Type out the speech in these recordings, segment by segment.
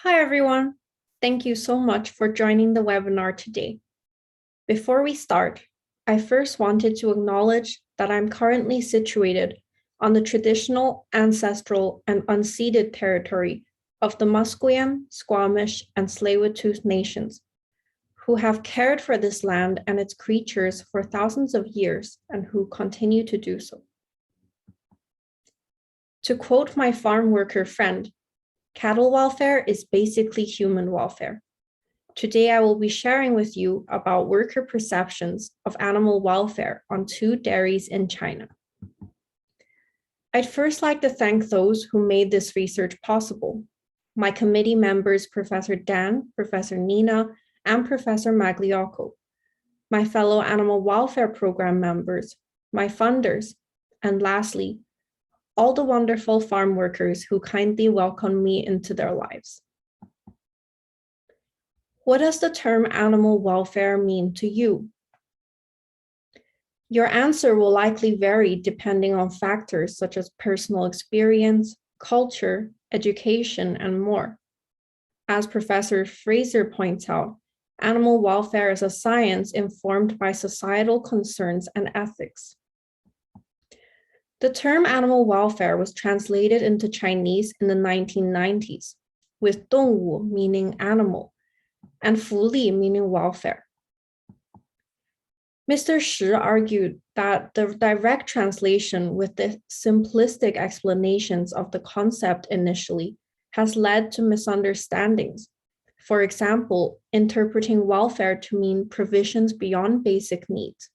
Hi, everyone. Thank you so much for joining the webinar today. Before we start, I first wanted to acknowledge that I'm currently situated on the traditional, ancestral, and unceded territory of the Musqueam, Squamish, and Tsleil-Waututh nations, who have cared for this land and its creatures for thousands of years and who continue to do so. To quote my farm worker friend, cattle welfare is basically human welfare. Today, I will be sharing with you about worker perceptions of animal welfare on 2 dairies in China. I'd first like to thank those who made this research possible. My committee members, Professor Dan, Professor Nina, and Professor Magliocco, my fellow animal welfare program members, my funders, and lastly, all the wonderful farm workers who kindly welcomed me into their lives. What does the term animal welfare mean to you? Your answer will likely vary depending on factors such as personal experience, culture, education, and more. As Professor Fraser points out, animal welfare is a science informed by societal concerns and ethics. The term animal welfare was translated into Chinese in the 1990s, with 动物 meaning animal, and 福利 meaning welfare. Mr. Shi argued that the direct translation with the simplistic explanations of the concept initially has led to misunderstandings. For example, interpreting welfare to mean provisions beyond basic needs.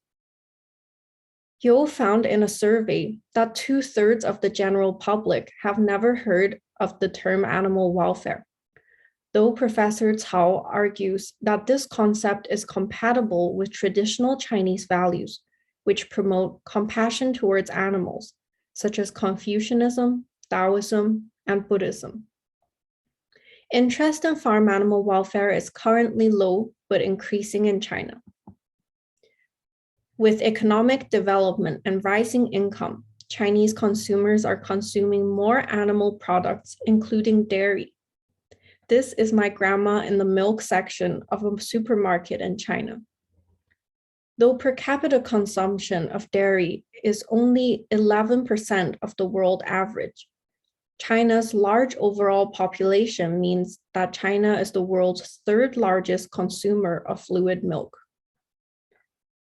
Yo found in a survey that 2/3 of the general public have never heard of the term animal welfare, though Professor Cao argues that this concept is compatible with traditional Chinese values, which promote compassion towards animals, such as Confucianism, Taoism, and Buddhism. Interest in farm animal welfare is currently low, but increasing in China. With economic development and rising income, Chinese consumers are consuming more animal products, including dairy. This is my grandma in the milk section of a supermarket in China. Though per capita consumption of dairy is only 11% of the world average, China's large overall population means that China is the world's 3rd largest consumer of fluid milk.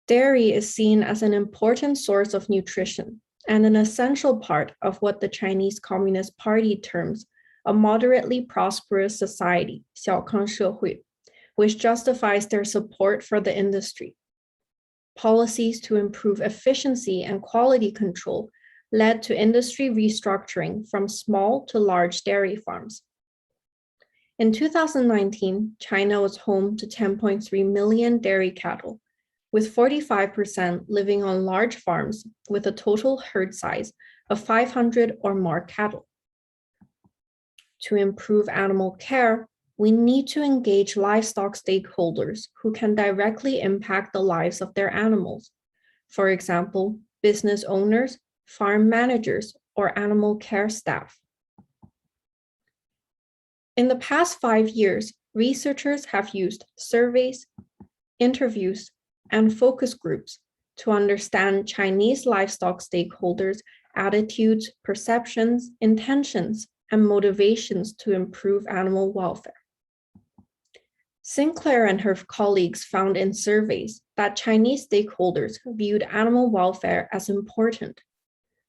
Dairy is seen as an important source of nutrition and an essential part of what the Chinese Communist Party terms a moderately prosperous society, 小康社会, which justifies their support for the industry. Policies to improve efficiency and quality control led to industry restructuring from small to large dairy farms. In 2019, China was home to 10.3 million dairy cattle, with 45% living on large farms with a total herd size of 500 or more cattle. To improve animal care, we need to engage livestock stakeholders who can directly impact the lives of their animals. For example, business owners, farm managers, or animal care staff. In the past 5 years, researchers have used surveys, interviews, and focus groups to understand Chinese livestock stakeholders' attitudes, perceptions, intentions, and motivations to improve animal welfare. Sinclair and her colleagues found in surveys that Chinese stakeholders viewed animal welfare as important.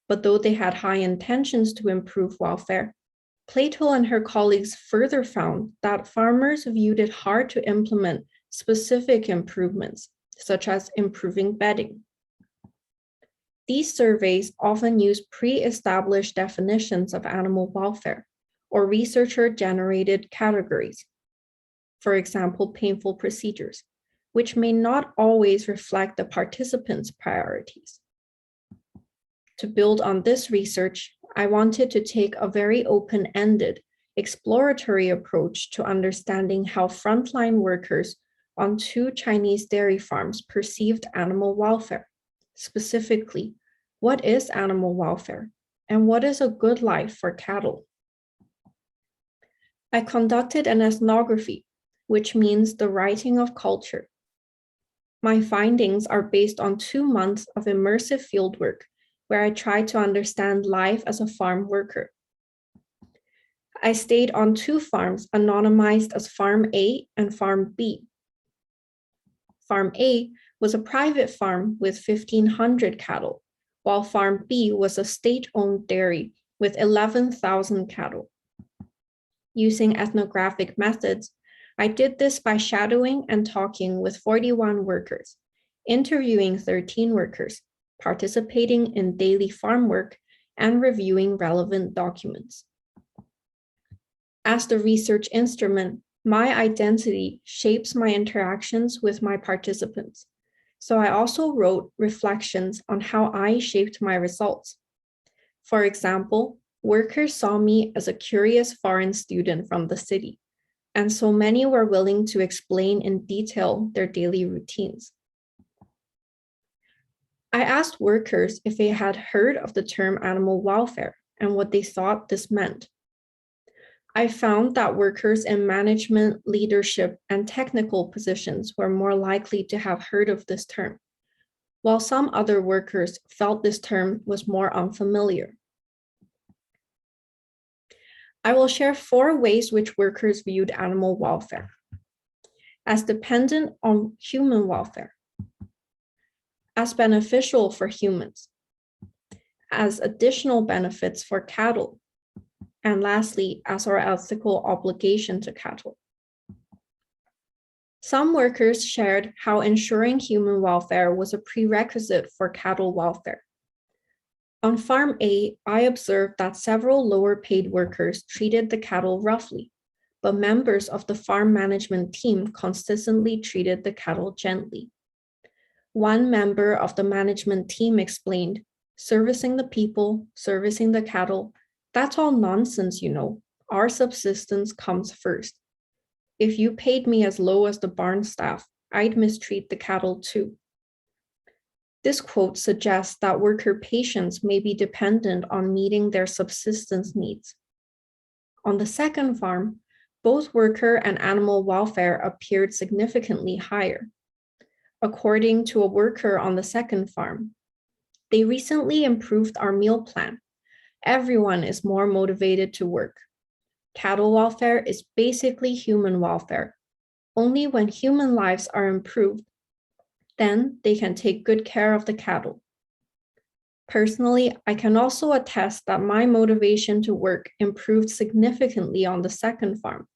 But though they had high intentions to improve welfare, Plato and her colleagues further found that farmers viewed it hard to implement specific improvements, such as improving bedding. These surveys often use pre-established definitions of animal welfare or researcher-generated categories. For example, painful procedures, which may not always reflect the participants' priorities. To build on this research, I wanted to take a very open-ended, exploratory approach to understanding how frontline workers on 2 Chinese dairy farms perceived animal welfare. Specifically, what is animal welfare and what is a good life for cattle? I conducted an ethnography, which means the writing of culture. My findings are based on 2 months of immersive fieldwork where I tried to understand life as a farm worker. I stayed on 2 farms anonymized as Farm A and Farm B. Farm A was a private farm with 1,500 cattle, while Farm B was a state-owned dairy with 11,000 cattle. Using ethnographic methods, I did this by shadowing and talking with 41 workers, interviewing 13 workers, participating in daily farm work, and reviewing relevant documents. As the research instrument, my identity shapes my interactions with my participants. So I also wrote reflections on how I shaped my results. For example, workers saw me as a curious foreign student from the city, and so many were willing to explain in detail their daily routines. I asked workers if they had heard of the term animal welfare and what they thought this meant. I found that workers in management, leadership, and technical positions were more likely to have heard of this term, while some other workers felt this term was more unfamiliar. I will share 4 ways which workers viewed animal welfare: as dependent on human welfare, as beneficial for humans, as additional benefits for cattle, and lastly, as our ethical obligation to cattle. Some workers shared how ensuring human welfare was a prerequisite for cattle welfare. On Farm A, I observed that several lower-paid workers treated the cattle roughly, but members of the farm management team consistently treated the cattle gently. One member of the management team explained, "Servicing the people, servicing the cattle, that's all nonsense, you know. Our subsistence comes first. If you paid me as low as the barn staff, I'd mistreat the cattle too." This quote suggests that worker patience may be dependent on meeting their subsistence needs. On the second farm, both worker and animal welfare appeared significantly higher. According to a worker on the second farm, "They recently improved our meal plan. Everyone is more motivated to work. Cattle welfare is basically human welfare. Only when human lives are improved, then they can take good care of the cattle." Personally, I can also attest that my motivation to work improved significantly on the second farm,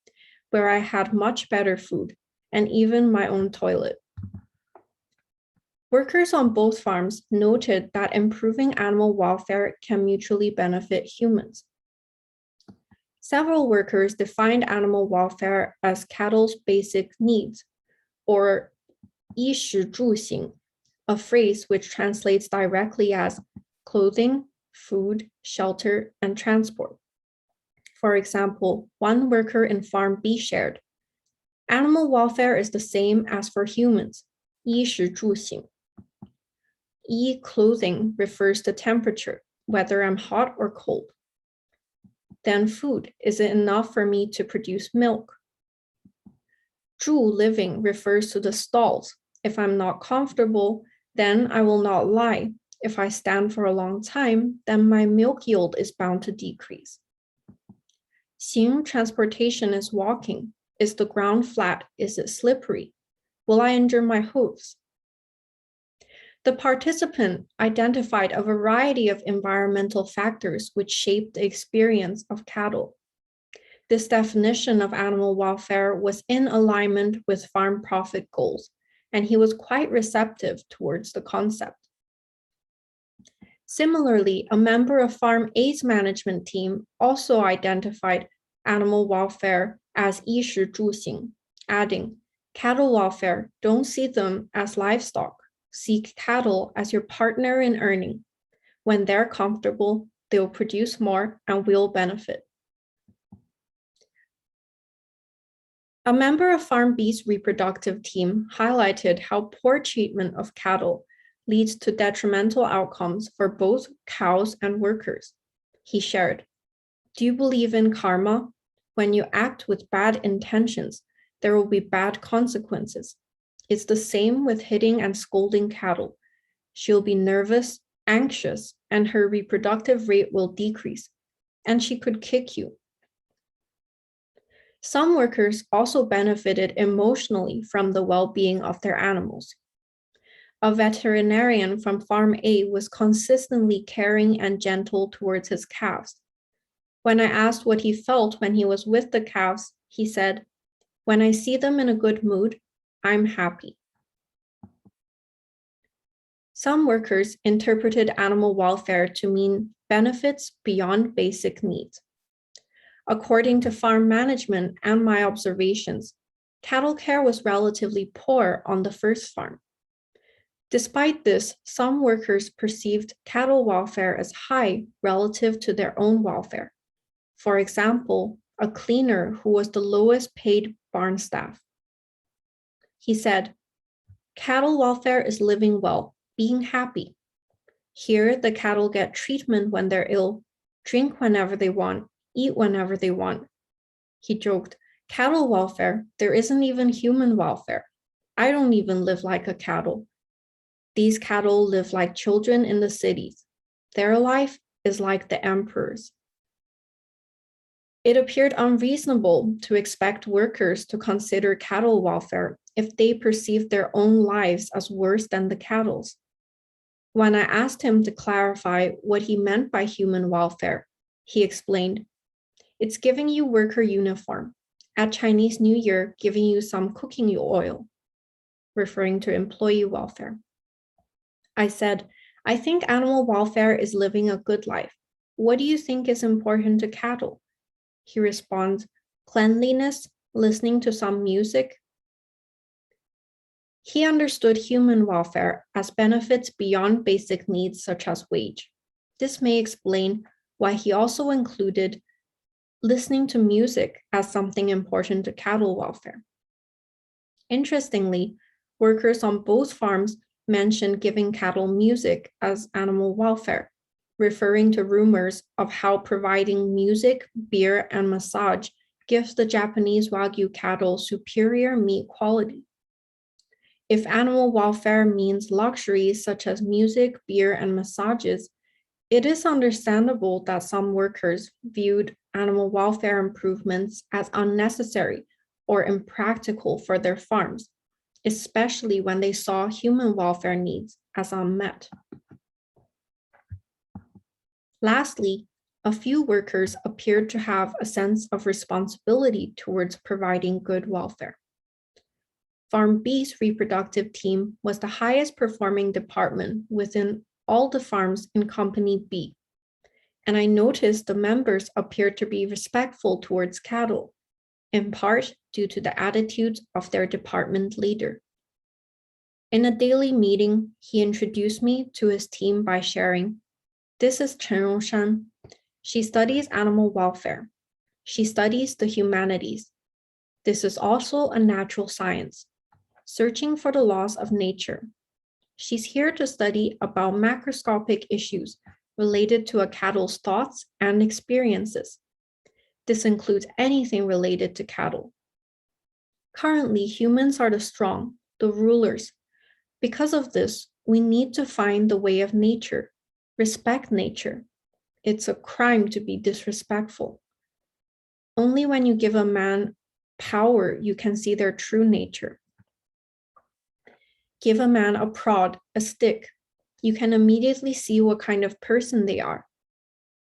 where I had much better food and even my own toilet. Workers on both farms noted that improving animal welfare can mutually benefit humans. Several workers defined animal welfare as cattle's basic needs, or 衣食住行, a phrase which translates directly as clothing, food, shelter, and transport. For example, one worker in Farm B shared, "Animal welfare is the same as for humans, 衣食住行. Clothing refers to temperature, whether I'm hot or cold. Then food, is it enough for me to produce milk? 住 living refers to the stalls. If I'm not comfortable, then I will not lie. If I stand for a long time, then my milk yield is bound to decrease. 行 transportation is walking. Is the ground flat? Is it slippery? Will I injure my hooves?" The participant identified a variety of environmental factors which shaped the experience of cattle. This definition of animal welfare was in alignment with farm profit goals, and he was quite receptive towards the concept. Similarly, a member of Farm A's management team also identified animal welfare as 衣食住行, adding, "Cattle welfare, don't see them as livestock. Seek cattle as your partner in earning. When they're comfortable, they'll produce more and we'll benefit." A member of Farm B's reproductive team highlighted how poor treatment of cattle leads to detrimental outcomes for both cows and workers. He shared, "Do you believe in karma? When you act with bad intentions, there will be bad consequences. It's the same with hitting and scolding cattle. She'll be nervous, anxious, and her reproductive rate will decrease, and she could kick you. Some workers also benefited emotionally from the well-being of their animals. A veterinarian from Farm A was consistently caring and gentle towards his calves. When I asked what he felt when he was with the calves, he said, "When I see them in a good mood, I'm happy." Some workers interpreted animal welfare to mean benefits beyond basic needs. According to farm management and my observations, cattle care was relatively poor on the first farm. Despite this, some workers perceived cattle welfare as high relative to their own welfare. For example, a cleaner who was the lowest paid barn staff. He said, "Cattle welfare is living well, being happy. Here, the cattle get treatment when they're ill, drink whenever they want, eat whenever they want." He joked, "Cattle welfare, there isn't even human welfare. I don't even live like a cattle. These cattle live like children in the cities. Their life is like the emperor's." It appeared unreasonable to expect workers to consider cattle welfare if they perceived their own lives as worse than the cattle's. When I asked him to clarify what he meant by human welfare, he explained, "It's giving you worker uniform, at Chinese New Year giving you some cooking oil," referring to employee welfare. I said, "I think animal welfare is living a good life. What do you think is important to cattle?" He responds, "Cleanliness, listening to some music." He understood human welfare as benefits beyond basic needs such as wage. This may explain why he also included listening to music as something important to cattle welfare. Interestingly, workers on both farms mentioned giving cattle music as animal welfare, referring to rumors of how providing music, beer, and massage gives the Japanese Wagyu cattle superior meat quality. If animal welfare means luxuries such as music, beer, and massages, it is understandable that some workers viewed animal welfare improvements as unnecessary or impractical for their farms, especially when they saw human welfare needs as unmet. Lastly, a few workers appeared to have a sense of responsibility towards providing good welfare. Farm B's reproductive team was the highest performing department within all the farms in Company B, and I noticed the members appeared to be respectful towards cattle, in part due to the attitudes of their department leader. In a daily meeting, he introduced me to his team by sharing, "This is Chen. She studies animal welfare. She studies the humanities. This is also a natural science, searching for the laws of nature. She's here to study about macroscopic issues related to a cattle's thoughts and experiences. This includes anything related to cattle. Currently, humans are the strong, the rulers. Because of this, we need to find the way of nature, respect nature. It's a crime to be disrespectful. Only when you give a man power, you can see their true nature. Give a man a prod, a stick. You can immediately see what kind of person they are.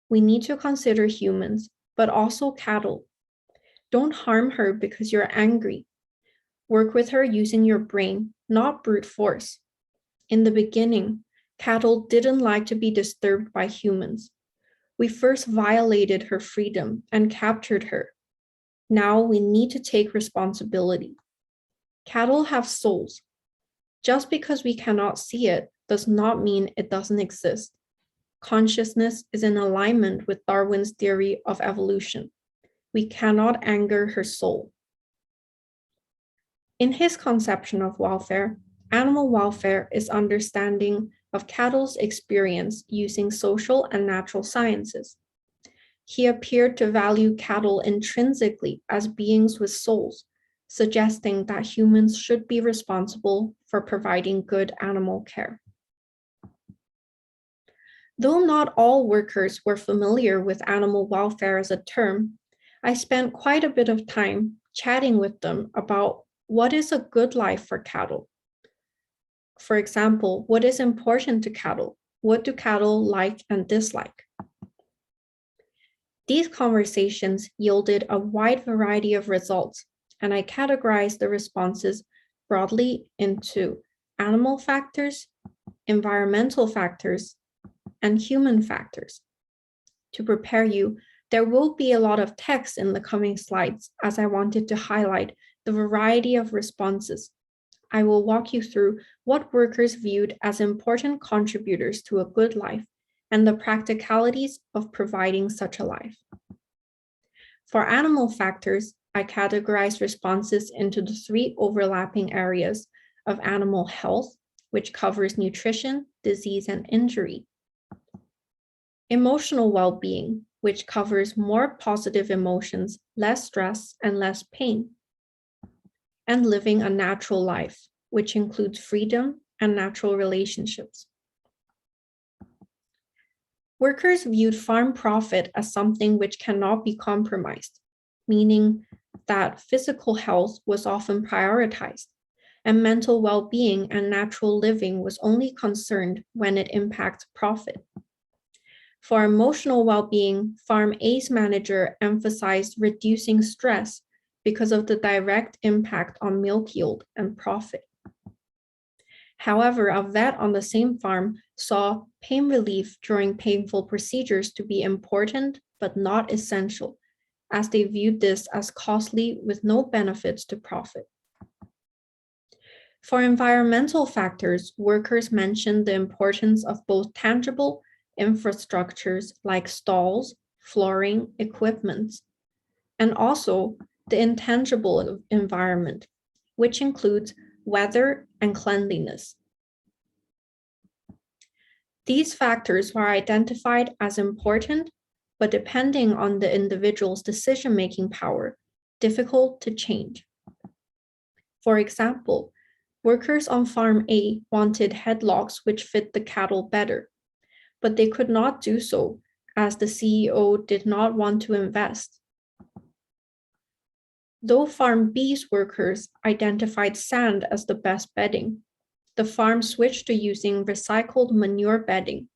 We need to consider humans, but also cattle. Don't harm her because you're angry. Work with her using your brain, not brute force. In the beginning, cattle didn't like to be disturbed by humans. We first violated her freedom and captured her. Now we need to take responsibility. Cattle have souls. Just because we cannot see it does not mean it doesn't exist. Consciousness is in alignment with Darwin's theory of evolution. We cannot anger her soul." In his conception of welfare, animal welfare is understanding of cattle's experience using social and natural sciences. He appeared to value cattle intrinsically as beings with souls, suggesting that humans should be responsible for providing good animal care. Though not all workers were familiar with animal welfare as a term, I spent quite a bit of time chatting with them about what is a good life for cattle. For example, what is important to cattle? What do cattle like and dislike? These conversations yielded a wide variety of results, and I categorized the responses broadly into animal factors, environmental factors, and human factors. To prepare you, there will be a lot of text in the coming slides as I wanted to highlight the variety of responses. I will walk you through what workers viewed as important contributors to a good life and the practicalities of providing such a life. For animal factors, I categorized responses into the three overlapping areas of animal health, which covers nutrition, disease, and injury. Emotional well-being, which covers more positive emotions, less stress, and less pain. And living a natural life, which includes freedom and natural relationships. Workers viewed farm profit as something which cannot be compromised, meaning that physical health was often prioritized, and mental well-being and natural living was only concerned when it impacts profit. For emotional well-being, Farm A's manager emphasized reducing stress because of the direct impact on milk yield and profit. However, a vet on the same farm saw pain relief during painful procedures to be important but not essential, as they viewed this as costly with no benefits to profit. For environmental factors, workers mentioned the importance of both tangible infrastructures like stalls, flooring, equipment, and also the intangible environment, which includes weather and cleanliness. These factors were identified as important, but depending on the individual's decision-making power, difficult to change. For example, workers on Farm A wanted headlocks which fit the cattle better, but they could not do so as the CEO did not want to invest. Though Farm B's workers identified sand as the best bedding, the farm switched to using recycled manure bedding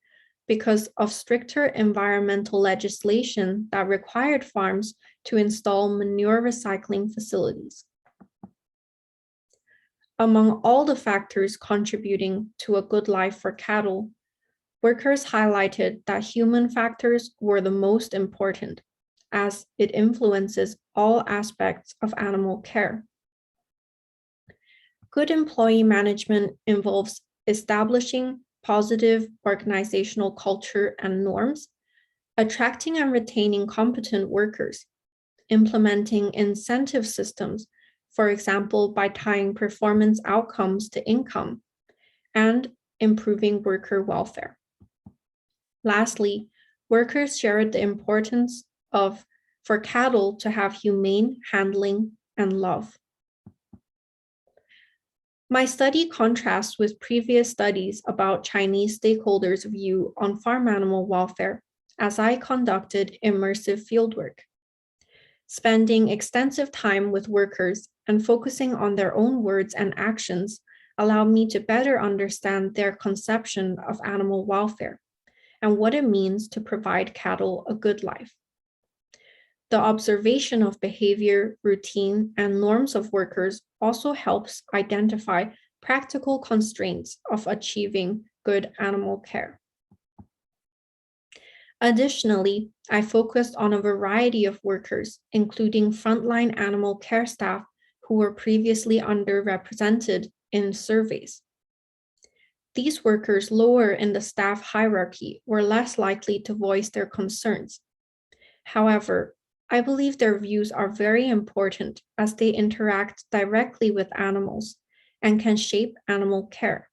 because of stricter environmental legislation that required farms to install manure recycling facilities. Among all the factors contributing to a good life for cattle, workers highlighted that human factors were the most important, as it influences all aspects of animal care. Good employee management involves establishing positive organizational culture and norms, attracting and retaining competent workers, implementing incentive systems, for example, by tying performance outcomes to income, and improving worker welfare. Lastly, workers shared the importance for cattle to have humane handling and love. My study contrasts with previous studies about Chinese stakeholders' view on farm animal welfare as I conducted immersive fieldwork. Spending extensive time with workers and focusing on their own words and actions allowed me to better understand their conception of animal welfare and what it means to provide cattle a good life. The observation of behavior, routine, and norms of workers also helps identify practical constraints of achieving good animal care. Additionally, I focused on a variety of workers, including frontline animal care staff who were previously underrepresented in surveys. These workers lower in the staff hierarchy were less likely to voice their concerns. However, I believe their views are very important as they interact directly with animals and can shape animal care.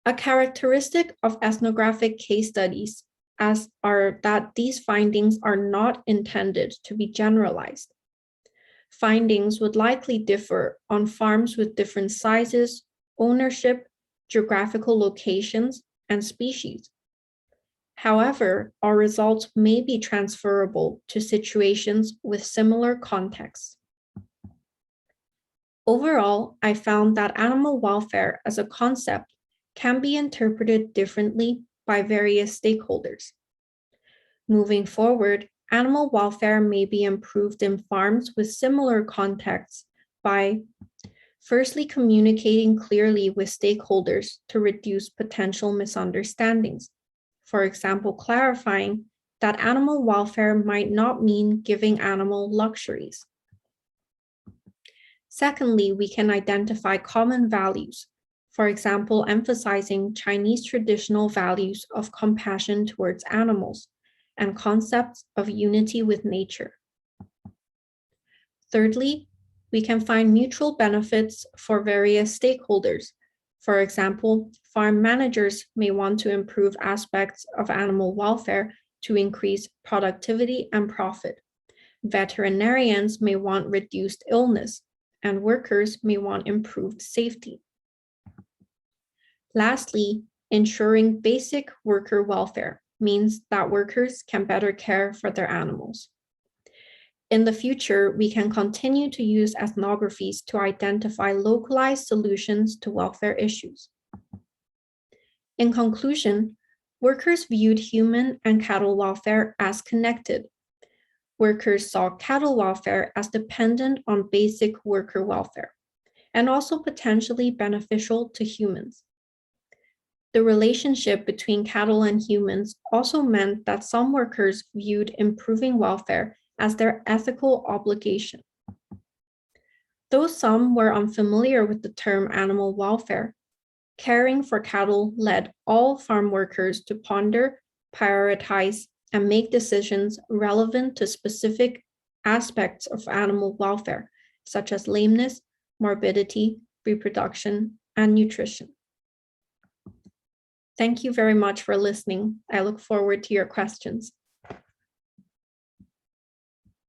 A characteristic of ethnographic case studies that these findings are not intended to be generalized. Findings would likely differ on farms with different sizes, ownership, geographical locations, and species. However, our results may be transferable to situations with similar contexts. Overall, I found that animal welfare as a concept can be interpreted differently by various stakeholders. Moving forward, animal welfare may be improved in farms with similar contexts by firstly communicating clearly with stakeholders to reduce potential misunderstandings. For example, clarifying that animal welfare might not mean giving animal luxuries. Secondly, we can identify common values, for example, emphasizing Chinese traditional values of compassion towards animals and concepts of unity with nature. Thirdly, we can find mutual benefits for various stakeholders. For example, farm managers may want to improve aspects of animal welfare to increase productivity and profit. Veterinarians may want reduced illness, and workers may want improved safety. Lastly, ensuring basic worker welfare means that workers can better care for their animals. In the future, we can continue to use ethnographies to identify localized solutions to welfare issues. In conclusion, workers viewed human and cattle welfare as connected. Workers saw cattle welfare as dependent on basic worker welfare and also potentially beneficial to humans. The relationship between cattle and humans also meant that some workers viewed improving welfare as their ethical obligation. Though some were unfamiliar with the term animal welfare, caring for cattle led all farm workers to ponder, prioritize, and make decisions relevant to specific aspects of animal welfare, such as lameness, morbidity, reproduction, and nutrition. Thank you very much for listening. I look forward to your questions.